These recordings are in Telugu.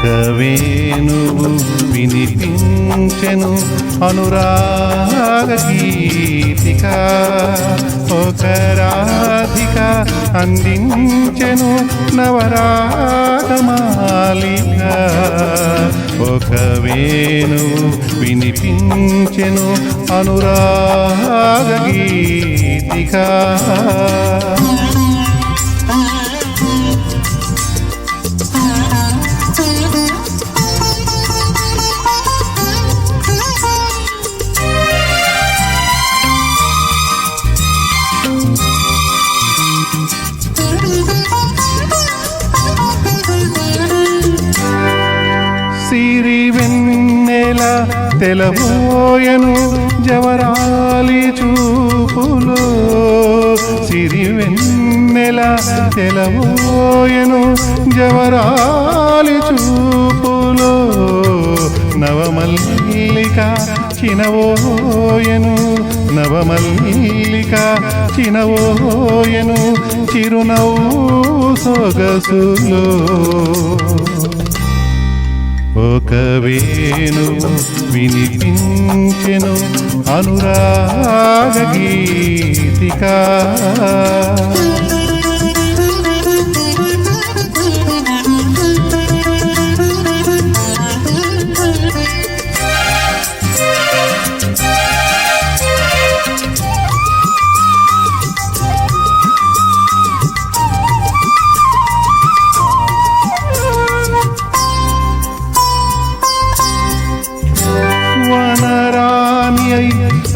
ఒక వేణువు వినిపించెను అనురాగ గీతిక, ఒక రాధిక అందించెను నవరాగమాలిక. ఒక వేణువు వినిపించెను అనురాగ గీతిక. సిరి వెన్నెల తెలబోయను జవరాలి చూపులో, సిరి వెన్నెల తెలబోయను జవరాలి చూపులో. నవమల్లిక చినవోయను, నవమల్లిక చినవోయను చిరునవ్వు సొగసులో. ఒక వేణువు వినిపించెను అనురాగ గీతిక.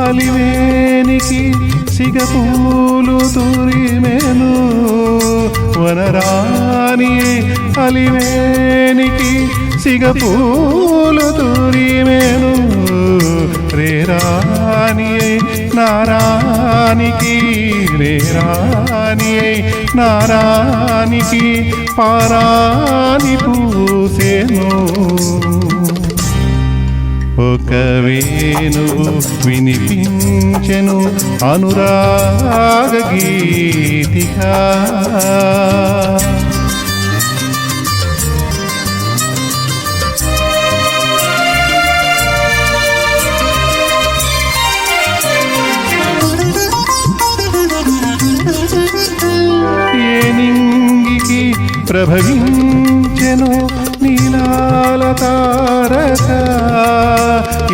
అలివేనికి సిగపూలు తురిమెను, వనరాణి అలివేనికి సిగపూలు తురిమెను. రేరాణి నారానికి, రేరాణి నారానికి పారాని పూసెను. ఒక వేణువు వినిపించెను అనురాగ గీతిక. ఏ నింగికి ప్రభవించెను నీలాల తారక,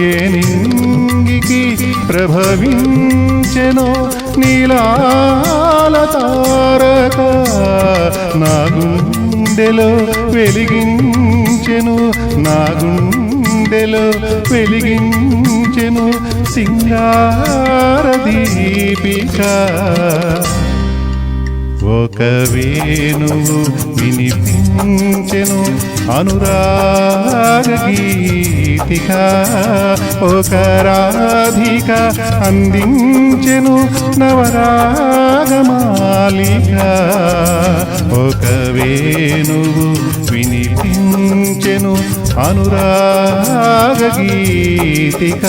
ఏ నింగికి ప్రభవించెను నీలాల తారక. నా గుండెలో వెలిగించెను, నా గుండెలో వెలిగించెను సింగార దీపిక. ఒక వేణువు వినిపించెను అనురాగ గీతిక, ఒక రాధిక అందించెను నవరాగమాలిక. ఒక వేణువు వినిపించెను అనురాగ గీతిక.